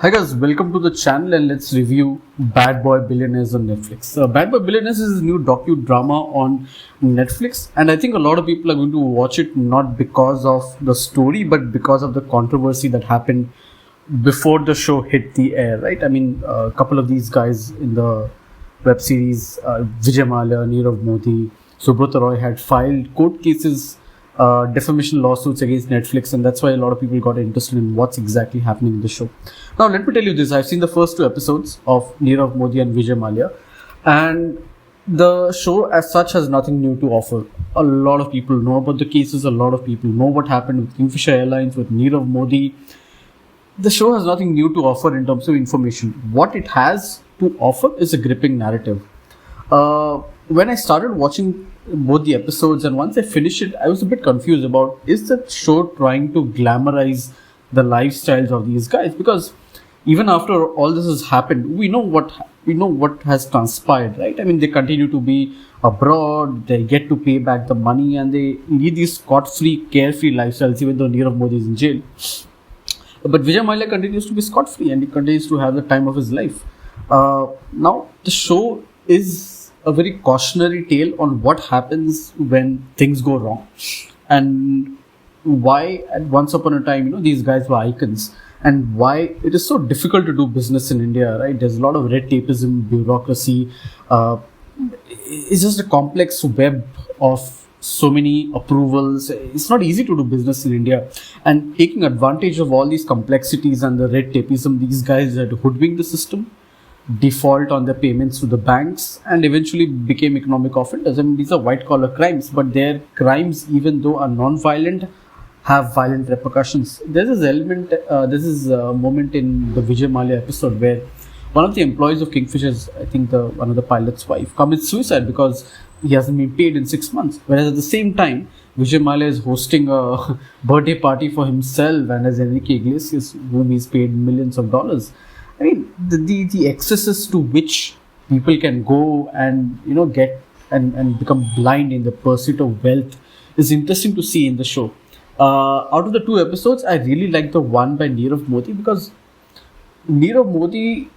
Hi guys, welcome to the channel and let's review Bad Boy Billionaires on Netflix. Bad Boy Billionaires is a new docudrama on Netflix, and I think a lot of people are going to watch it not because of the story but because of the controversy that happened before the show hit the air, right? I mean, a couple of these guys in the web series, Vijay Mallya, Nirav Modi, Subrata Roy had filed court cases, defamation lawsuits against Netflix, and that's why a lot of people got interested in what's exactly happening in the show. Now, let me tell you this: I've seen the first two episodes of Nirav Modi and Vijay Mallya, and the show as such has nothing new to offer. A lot of people know about the cases, a lot of people know what happened with Kingfisher Airlines, with Nirav Modi. The show has nothing new to offer in terms of information. What it has to offer is a gripping narrative. When I started watching both the episodes and once I finished it, I was a bit confused about, is the show trying to glamorize the lifestyles of these guys? Because even after all this has happened, we know what has transpired, right? I mean, they continue to be abroad, they get to pay back the money, and they lead these scot-free, carefree lifestyles, even though Nirav Modi is in jail. But Vijay Mallya continues to be scot-free and he continues to have the time of his life. Now, the show is a very cautionary tale on what happens when things go wrong and why at once upon a time, these guys were icons, and why it is so difficult to do business in India, right? There's a lot of red tapeism, bureaucracy. It's just a complex web of so many approvals. It's not easy to do business in India, and taking advantage of all these complexities and the red tapeism, these guys had hoodwinked the system, default on their payments to the banks, and eventually became economic offenders. I mean, these are white collar crimes, but their crimes, even though are non-violent, have violent repercussions. There's this moment in the Vijay Mallya episode where one of the employees of Kingfisher's, I think one of the pilot's wife, commits suicide because he hasn't been paid in 6 months. Whereas at the same time, Vijay Mallya is hosting a birthday party for himself and as Enrique Iglesias, whom he's paid millions of dollars. I mean, the excesses to which people can go and get and become blind in the pursuit of wealth is interesting to see in the show. Out of the two episodes, I really like the one by Nirav Modi because Nirav Modi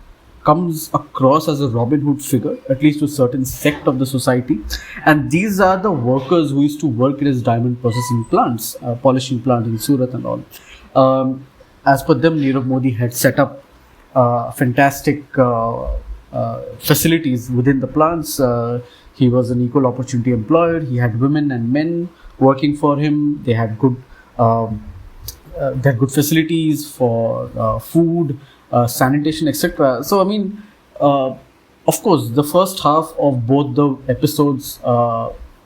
comes across as a Robin Hood figure, at least to a certain sect of the society. And these are the workers who used to work in his diamond processing plants, polishing plant in Surat and all. As per them, Nirav Modi had set up fantastic facilities within the plants. He was an equal opportunity employer. He had women and men working for him. They had good facilities for food, sanitation, etc. So, I mean, of course, the first half of both the episodes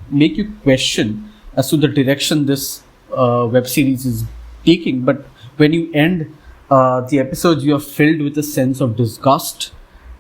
make you question as to the direction this web series is taking. But when you end the episodes, you are filled with a sense of disgust,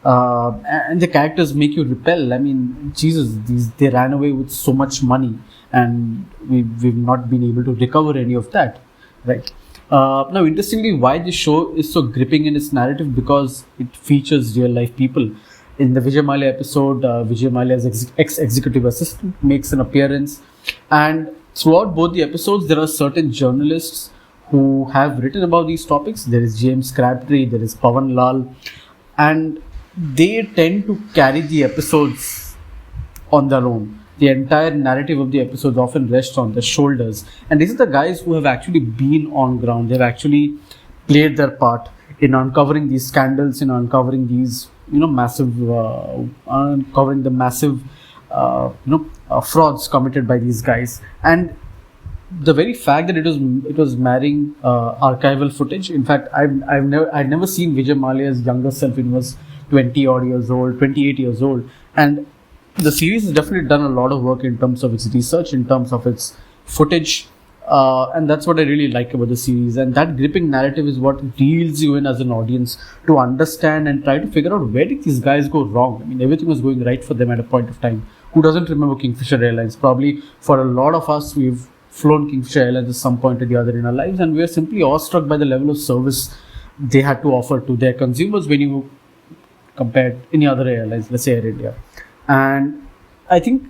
and the characters make you repel. I mean, Jesus, they ran away with so much money, and we've not been able to recover any of that, right? Now, interestingly, why this show is so gripping in its narrative, because it features real life people. In the Vijay Mallya episode, Vijay Mallya's ex-executive assistant makes an appearance, and throughout both the episodes, there are certain journalists who have written about these topics. There is James Crabtree, there is Pawan Lal, and they tend to carry the episodes on their own. The entire narrative of the episodes often rests on their shoulders. And these are the guys who have actually been on ground. They've actually played their part in uncovering these scandals, in uncovering these, uncovering the massive, frauds committed by these guys. And the very fact that it was marrying archival footage. In fact, I'd never seen Vijay Mallya's younger self when he was 28 years old, and the series has definitely done a lot of work in terms of its research, in terms of its footage, and that's what I really like about the series. And that gripping narrative is what reels you in as an audience to understand and try to figure out, where did these guys go wrong? I mean, everything was going right for them at a point of time. Who doesn't remember Kingfisher Airlines? Probably for a lot of us, we've flown Kingfisher Airlines at some point or the other in our lives, and we are simply awestruck by the level of service they had to offer to their consumers when you compare any other airlines, let's say Air India. And I think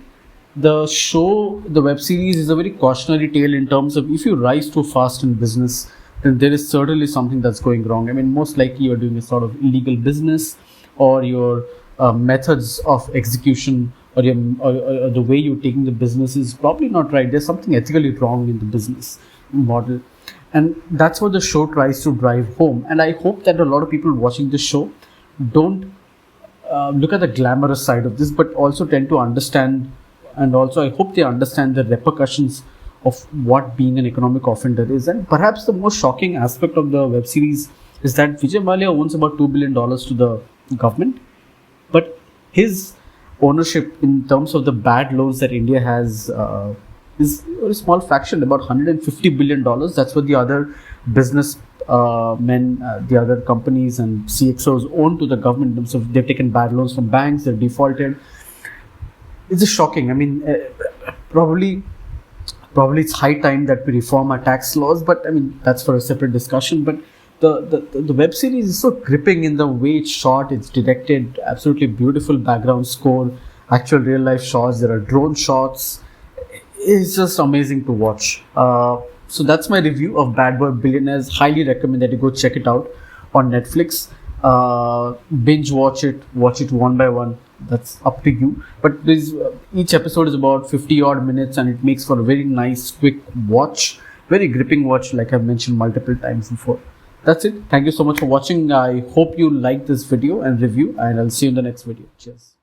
the show, the web series, is a very cautionary tale in terms of, if you rise too fast in business, then there is certainly something that's going wrong. I mean, most likely you're doing a sort of illegal business, or your methods of execution, or or the way you're taking the business is probably not right. There's something ethically wrong in the business model. And that's what the show tries to drive home. And I hope that a lot of people watching this show don't look at the glamorous side of this, but also tend to understand, and also I hope they understand the repercussions of what being an economic offender is. And perhaps the most shocking aspect of the web series is that Vijay Mallya owns about $2 billion to the government, but his ownership in terms of the bad loans that India has is a very small fraction, about $150 billion. That's what the other business the other companies and CXOs own to the government in terms of they've taken bad loans from banks, they've defaulted. It's just shocking. I mean, probably it's high time that we reform our tax laws, but I mean, that's for a separate discussion. But the web series is so gripping in the way it's shot, it's directed, absolutely beautiful background score, actual real life shots, there are drone shots. It's just amazing to watch. So that's my review of Bad Boy Billionaires. Highly recommend that you go check it out on Netflix. Binge watch it one by one. That's up to you. But each episode is about 50 odd minutes, and it makes for a very nice, quick watch. Very gripping watch, like I've mentioned multiple times before. That's it. Thank you so much for watching. I hope you liked this video and review, and I'll see you in the next video. Cheers.